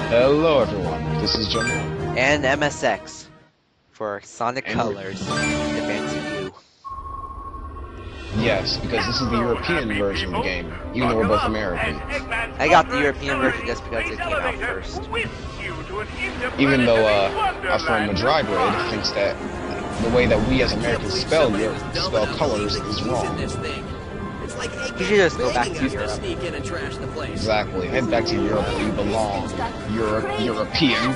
Hello everyone, this is John. And MSX for Sonic And Colors Advancing U. Yes, because this is the European version of the game, even though we're both Americans. I got the European version just because it came out first. Even though our friend Madrid thinks that the way that we as Americans spell colors is wrong. You should just go back to Europe. Exactly, head back to Europe where you belong. European.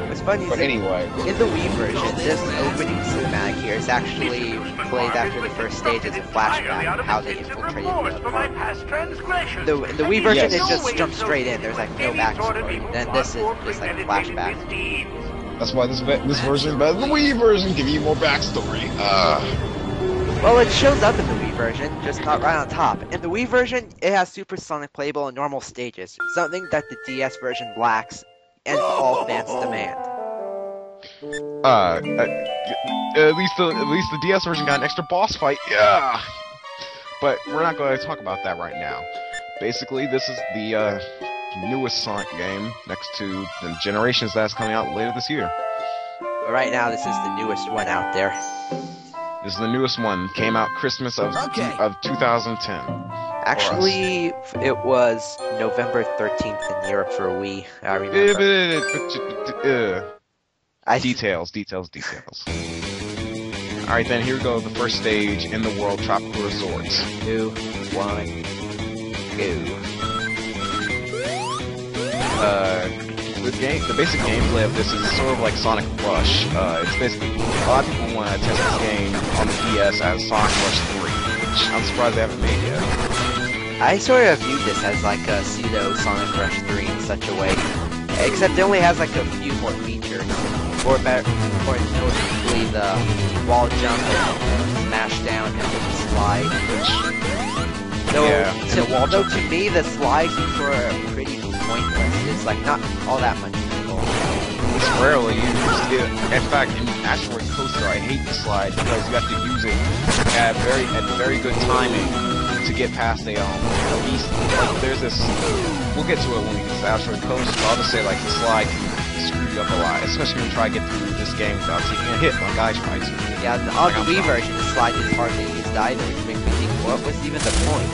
What's funny is But anyway, in the Wii version, this opening cinematic here is actually played after the first stage as a flashback of how they infiltrated the park. In the Wii version, Yes. it just jumps straight in. There's like no backstory. Then this is just like a flashback. that's why this version is better than the Wii version. Give you more backstory. Well, it shows up in the Wii version, just not right on top. In the Wii version, it has Supersonic playable and normal stages, something that the DS version lacks, and all fans demand. At least the DS version got an extra boss fight. Yeah. But we're not going to talk about that right now. Basically, this is the newest Sonic game next to the Generations that's coming out later this year. But right now, this is the newest one out there. This is the newest one. Came out Christmas of 2010. Actually, it was November 13th in Europe for Wii, I remember. Details. Alright then, here we go, the first stage in the world, Tropical Resorts. 2, 1, go. The basic gameplay of this is sort of like Sonic Rush. It's basically, a lot of people want to test this game on the DS as Sonic Rush 3, which I'm surprised they haven't made yet. I sort of viewed this as like a pseudo Sonic Rush 3 in such a way. Except it only has like a few more features. More notably the wall jump and smash down and the slide. Though to me the slide seems sort of pretty pointless. It's like not all that much people. It's rarely used. In fact, in Asteroid Coaster, I hate the slide because you have to use it at very good timing to get past a beast. Like, there's this. We'll get to it when we get to Asteroid Coaster. But I'll just say like the slide can screw you up a lot, especially when you try to get through this game without taking a hit like I tried to. Yeah, on the Wii version, the slide is hardly used either, which makes me think, what was even the point?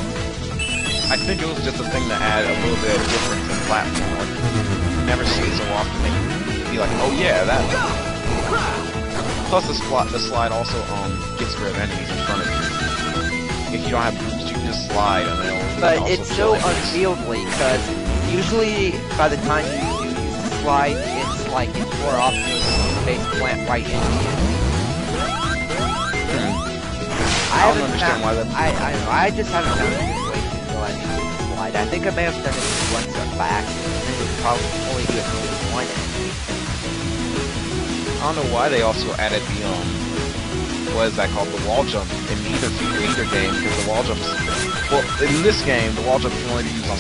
I think it was just a thing to add a little bit of difference in platform. Like, you never see it so often that you be like, oh yeah, that. Plus the slide also gets rid of enemies in front of you. If you don't have boost, you can just slide and they'll. But it's so unwieldy because usually by the time you use the slide, it's like it's more often face plant right into you. I don't understand why that. I just haven't found a good way to utilize the slide. I think I may have done it once by accident. It would probably only do it for one enemy. I don't know why they also added the what is that called, the wall jump in either game, because the wall jump is, well, in this game the wall jump can only be used on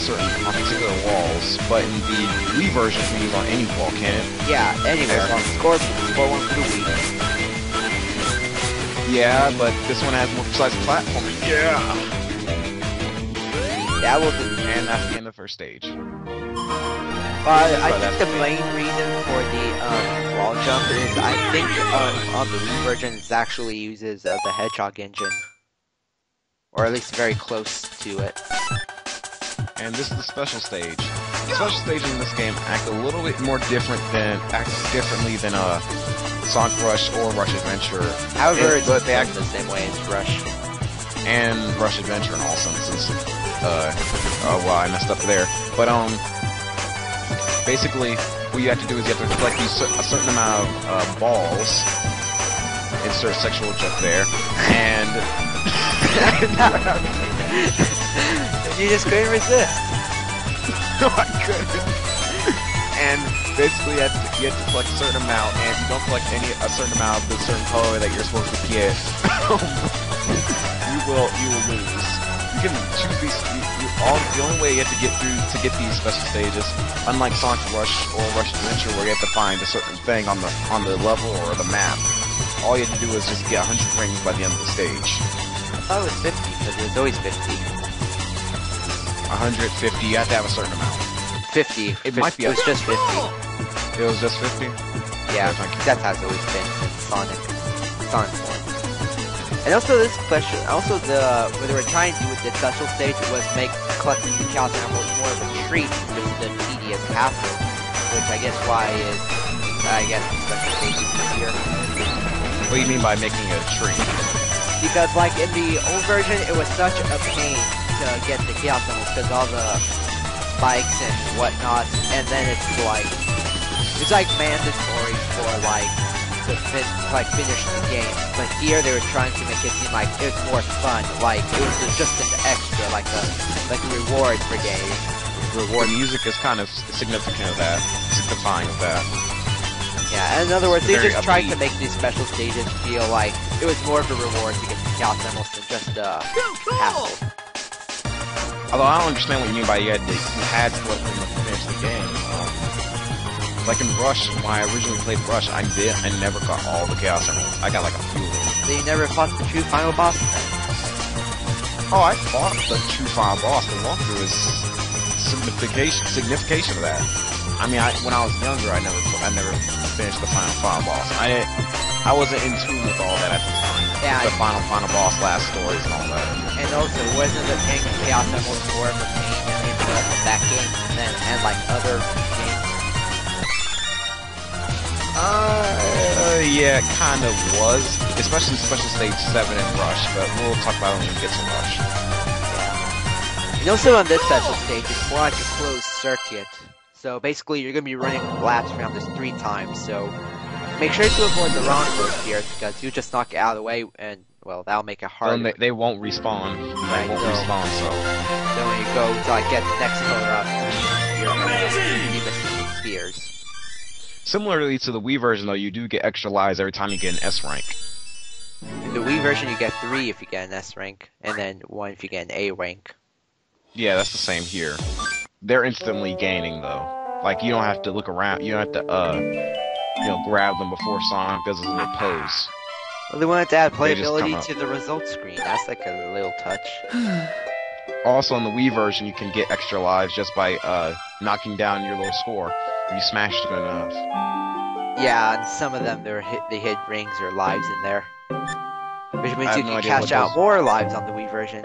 particular walls, but in the Wii version it can be used on any wall, can it? Yeah, anywhere. Score one for the Wii. Yeah, but this one has more precise platforming. Yeah. That will do. And that's the end of the first stage. I think the main reason for the wall jump is I think on the Wii version it actually uses the Hedgehog engine, or at least very close to it. And this is the special stage. The special stage in this game acts differently than Sonic Rush or Rush Adventure. However, they act the same way as Rush and Rush Adventure in all senses. Well, I messed up there, but basically, what you have to do is you have to collect a certain amount of balls. Insert sexual joke there, and you just couldn't resist. No, I couldn't. And basically, you have to collect a certain amount, and if you don't collect a certain amount of the certain color that you're supposed to get, you will lose. You can choose these. The only way you have to get these special stages, unlike Sonic Rush or Rush Adventure, where you have to find a certain thing on the level or the map, all you have to do is just get 100 rings by the end of the stage. I thought it was 50, because it was always 50. 150, you have to have a certain amount. 50. It might be It was up. just 50. It was just 50? Yeah, Okay, thank you. that's how it's always been since Sonic 1. And also this question, also what they were trying to do with the special stage was make collecting the Chaos Emeralds more of a treat than just a tedious hassle, which I guess why is, the special stage is easier. What do you mean by making it a treat? Because like in the old version, it was such a pain to get the Chaos Emeralds because all the spikes and whatnot, and then it's like mandatory for to finish the game. But here they were trying to make it seem like it was more fun, like it was just an extra, like a reward for games. The music is kind of signifying of that. Yeah, and in other words, they Very just tried to upbeat. make these special stages feel like it was more of a reward to get the Chaos Emeralds than just a hassle. Although I don't understand what you mean by you had to let them finish the game. Like in Rush, when I originally played Rush, I never got all the Chaos Emeralds. I got like a few of them. They never fought the true final boss then. Oh, I fought the true final boss. The walkthrough is signification of that. I mean, when I was younger, I never finished the final boss. I wasn't in tune with all that at the time. Yeah, The final boss, last stories, and all that. and also wasn't the thing Chaos Emeralds more of a pain in that game and like other games? Yeah, it kind of was, especially Special Stage 7 and Rush, but we'll talk about it when we get to Rush. And also on this special stage, it's more like a closed circuit. So basically, you're going to be running laps around this 3 times, so make sure to avoid the wrong road here, because you just knock it out of the way, and, well, that'll make it harder. Well, they won't respawn. Right, They won't so- respawn, so... So when you go to like get the next color up, you're going to be missing spears. Similarly to the Wii version, though, you do get extra lives every time you get an S rank. In the Wii version, you get 3 if you get an S rank, and then 1 if you get an A rank. Yeah, that's the same here. They're instantly gaining, though. Like, you don't have to look around. You don't have to, grab them before Sonic does his little pose. Well, they wanted to add They just come playability up. to the results screen. That's like a little touch. Also, in the Wii version, you can get extra lives just by knocking down your little score. If you smash it good enough. Yeah, and some of them they hid rings or lives in there, which means I you have no can idea cash what out those- more lives on the Wii version.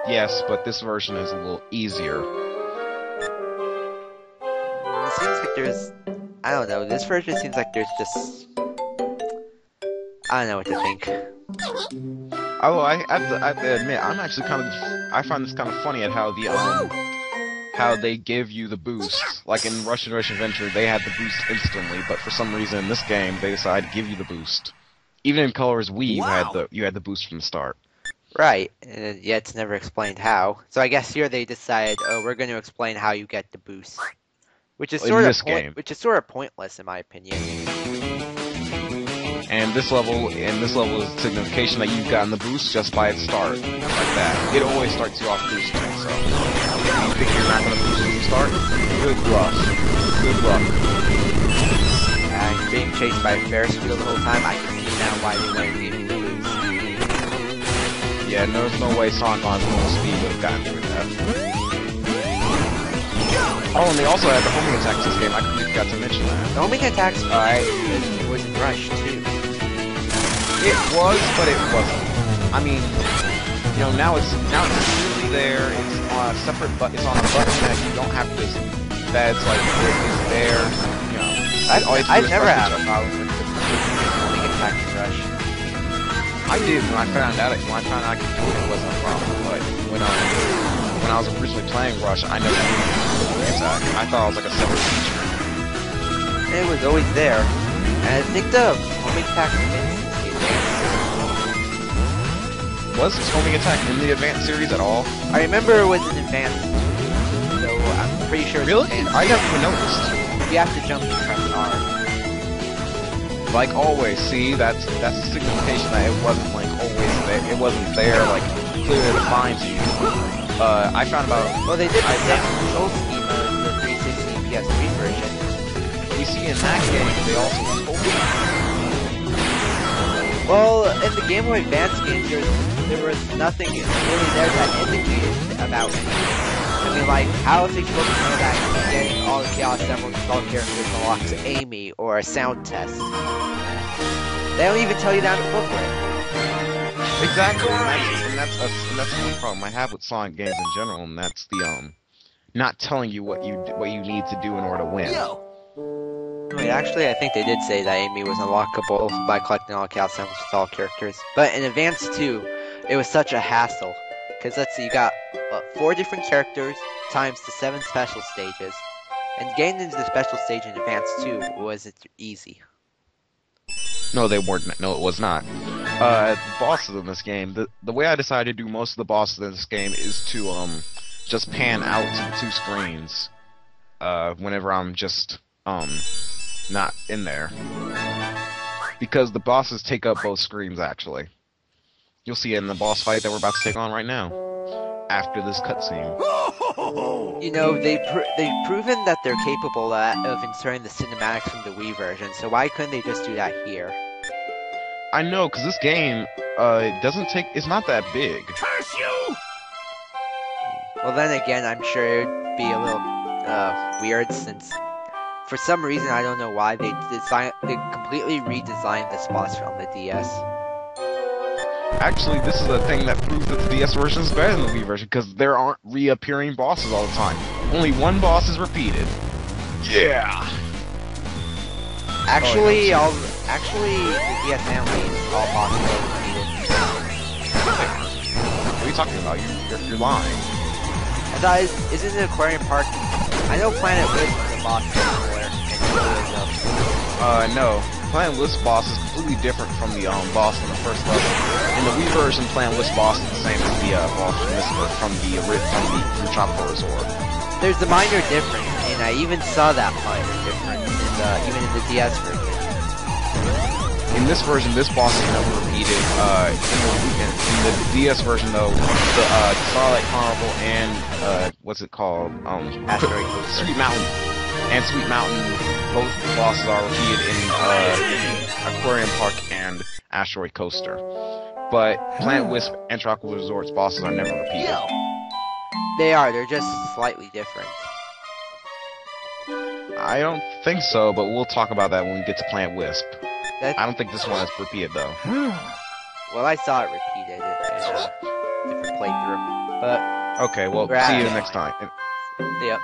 Yes, but this version is a little easier. It seems like there's, I don't know. This version seems like there's just, I don't know what to think. Although I have to admit, I find this kind of funny at how how they give you the boost. Like in Rush and Rush Adventure, they had the boost instantly, but for some reason in this game, they decided to give you the boost. Even in Color's Wii, you had the boost from the start. Right, and yet it's never explained how. So I guess here they decided, oh, we're going to explain how you get the boost, which is In sort this of game. pointless in my opinion. And this level is signification that you've gotten the boost just by its start. Like that. It always starts you off boosting, so if you think you're not gonna boost when you start, good luck. Good luck. And being chased by a Ferris wheel the whole time, I can see now why they wanted to give you the boost. Yeah, there's no way Sonic on his normal speed would have gotten through that. Oh, and they also had the homing attacks this game. I completely forgot to mention that. The homing attacks, it was in Rush too. It was, but it wasn't. I mean, now it's really there. It's on a separate it's on a button that you don't have to. That's like it's there. All you have to do I've is never press had the a problem with the homing attacks in Rush. I did when I found out I could do it. It wasn't a problem. But when I was originally playing Rush, I never knew the homing attack. I thought it was like a separate feature. It was always there. And I think the homing attack Was homing attack in the Advanced series at all? I remember it was an advanced, so I'm pretty sure it's Really? advanced. I never even noticed. You have to jump and press R. Like always, see, that's the signification that it wasn't like always there. It wasn't there, like clearly defined to you. I found about. Well, they did the same control schema in the 360 PS3 version. You see, in that game, they also told you. Well, in the Game Boy Advance game, there was nothing really there that indicated about anything. I mean, like, how is he supposed to know that getting all the Chaos Emeralds with all characters unlocks Amy or a sound test? They don't even tell you that in the booklet. Exactly, and that's the problem I have with Sonic games in general, and that's the not telling you what you need to do in order to win. Wait, actually, I think they did say that Amy was unlockable by collecting all Chaos Emeralds with all characters. But in Advance 2, it was such a hassle. Because let's see, you got 4 different characters times the 7 special stages. And getting into the special stage in Advance 2 wasn't easy. No, they weren't. No, it was not. The bosses in this game, the way I decided to do most of the bosses in this game is to just pan out to 2 screens whenever I'm just not in there, because the bosses take up both screens. Actually, you'll see it in the boss fight that we're about to take on right now after this cutscene. You know, they've proven that they're capable of inserting the cinematics from the Wii version, so why couldn't they just do that here? I know, because this game it's not that big. Curse you! Well, then again, I'm sure it'd be a little weird, since for some reason, I don't know why, they completely redesigned this boss from the DS. Actually, this is a thing that proves that the DS version is better than the Wii version, because there aren't reappearing bosses all the time. Only one boss is repeated. Yeah! Actually, the DS family, all bosses are repeated. What are you talking about? You're lying. I thought, isn't it Aquarium Park? I know Planet Wisp is a boss somewhere, and no. Planet Wisp boss is completely different from the boss in the first level. In the Wii version, Planet Wisp boss is the same as the boss from the Tropical Resort. There's a minor difference, and I even saw that minor difference even in the DS version. In this version, this boss is never repeated. In the DS version, though, the Starlight Carnival and what's it called? Asteroid Coaster. Sweet Mountain, both bosses are repeated in Aquarium Park and Asteroid Coaster. But Planet Wisp and Tropical Resort's bosses are never repeated. They're just slightly different. I don't think so, but we'll talk about that when we get to Planet Wisp. I don't think this one is repeated, though. Well, I saw it repeated in a different playthrough. But okay, well, see you next time. Yep.